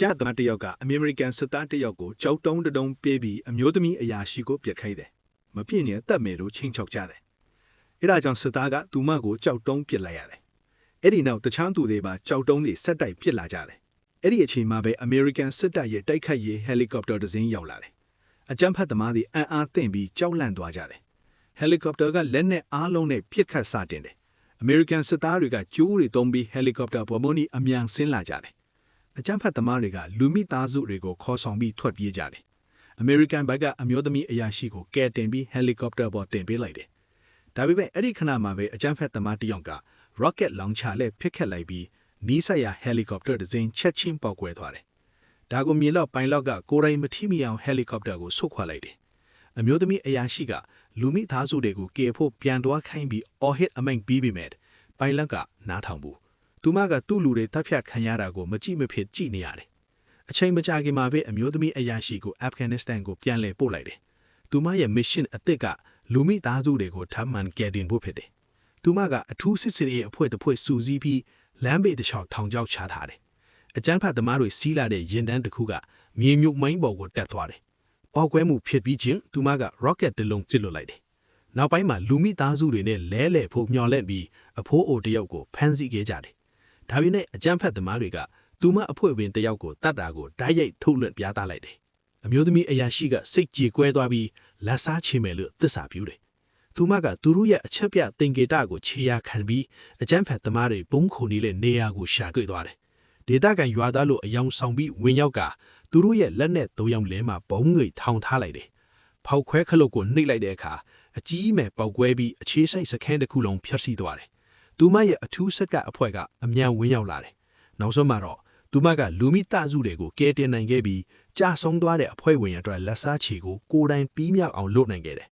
ကျသမတယောက်က American စစ်သားတယောက်ကိုကြောက်တုံးတုံးပေးပြီးအမျိုးသမီးအရာရှိကိုပြစ်ခိုင်းတယ်။မပြည့်ရင်တတ်မယ်လို့ချင်းချောက်ကြတယ်။အဲဒါကြောင့်စစ်သားကသူမကိုကြောက်တုံးပြစ်လိုက်ရတယ်။အဲ့ဒီနောက်တခြားသူတွေပါကြောက်တုံးတွေဆက်တိုက်ပြစ်လာကြတယ်။အဲ့ဒီအချိန်မှာပဲ American စစ်တပ်ရဲ့တိုက်ခိုက်ရေး helicopter တစ်စင်းရောက်လာတယ်။အကြမ်းဖက်သမားတွေအံ့အားသင့်ပြီးကြောက်လန့်သွားကြတယ်။ helicopter ကလက်နဲ့အားလုံးနဲ့ပြစ်ခတ်စတင်တယ်။ American စစ်သားတွေကကျိုးတွေတုံးပြီး helicopter ပေါ်မနီအမြန်ဆင်းလာကြတယ်။အကြမ်းဖက်သမားတွေကလူမိသားစုတွေကိုခေါ်ဆောင်ပြီးထွက်ပြေးကြတယ်။ American ဘက်ကအမျိုးသမီးအရာရှိကိုကယ်တင်ပြီး helicopter ပေါ်တင်ပေးလိုက်တယ်။ဒါပေမဲ့အဲ့ဒီခဏမှာပဲအကြမ်းဖက်သမားတယောက်က rocket launcher နဲ့ဖစ်ခတ်လိုက်ပြီးနီးစပ်ရာ helicopter တစ်စင်းချက်ချင်းပေါက်ကွဲသွားတယ်။ဒါကိုမြင်တော့ပိုင်လောက်ကကိုယ်တိုင်မထိမိအောင် helicopter ကိုဆုတ်ခွာလိုက်တယ်။အမျိုးသမီးအရာရှိကလူမိသားစုတွေကိုကယ်ဖို့ပြန်သွားခိုင်းပြီး all hit အမိန်ပြီးပြီမဲ့ပိုင်လောက်ကနားထောင်ဘူး။သူမကသူ့လူတွေတပ်ဖြတ်ခံရတာကိုမကြည့်မဖြစ်ကြည့်နေရတယ်။အချိန်မကြာခင်မှာပဲအမျိုးသမီးအရာရှိကို Afghanistan ကိုပြန်လည်ပို့လိုက်တယ်။သူမရဲ့ mission အသစ်ကလူမိသားစုတွေကိုထပ်မံကယ်တင်ဖို့ဖြစ်တယ်။သူမကအထူးစစ်စစ်ရေးအဖွဲ့တစ်ဖွဲ့စုစည်းပြီးလမ်းဘေးတစ်လျှောက်ထောင်ချောက်ချထားတယ်။အကြမ်းဖက်သမားတွေစီးလာတဲ့ရင်တန်းတစ်ခုကမြေမြုပ်မိုင်းပေါ်ကိုတက်သွားတယ်။ပေါက်ကွဲမှုဖြစ်ပြီးချင်းသူမက rocket တစ်လုံးပစ်လွှတ်လိုက်တယ်။နောက်ပိုင်းမှာလူမိသားစုတွေနဲ့လဲလှယ်ဖို့မျှော်လင့်ပြီးအဖိုးအိုတယောက်ကိုဖမ်းဆီးခဲ့ကြတယ်။ဒါပေမဲ့အကြမ်းဖက်သမားတွေကသူမအဖွဲ့ဝင်တယောက်ကိုတတ်တာကိုဓာတ်ရိုက်ထုတ်လွှင့်ပြသလိုက်တယ်။အမျိုးသမီးအရာရှိကစိတ်ကြေကွဲသွားပြီးလက်စားချေမယ်လို့သစ္စာပြုတယ်။သူမကသူတို့ရဲ့အချက်ပြသင်္ကေတကိုခြေရာခံပြီးအကြမ်းဖက်သမားတွေပုံခုန်နေတဲ့နေရာကိုရှာတွေ့သွားတယ်။ဒေသခံရွာသားတို့အယောင်ဆောင်ပြီးဝင်ရောက်ကသူတို့ရဲ့လက်နဲ့၃ယောက်လဲမှာဘုံငွေထောင်ထားလိုက်တယ်။ဖောက်ခွဲခလုတ်ကိုနှိပ်လိုက်တဲ့အခါအကြီးအမယ်ပေါက်ကွဲပြီးအခြေစိုက်စခန်းတစ်ခုလုံးဖျက်ဆီးသွားတယ်။သူမရဲ့အထူးစက်ကအဖွဲ့ကအမြန်ဝင်ရောက်လာတယ်။နောက်ဆုံးမှာတော့သူမကလူမိသားစုတွေကိုကယ်တင်နိုင်ခဲ့ပြီးကြာဆုံးသွားတဲ့အဖွဲ့ဝင်အတွက်လက်စားချေကိုကိုယ်တိုင်ပြီးမြောက်အောင်လုပ်နိုင်ခဲ့တယ်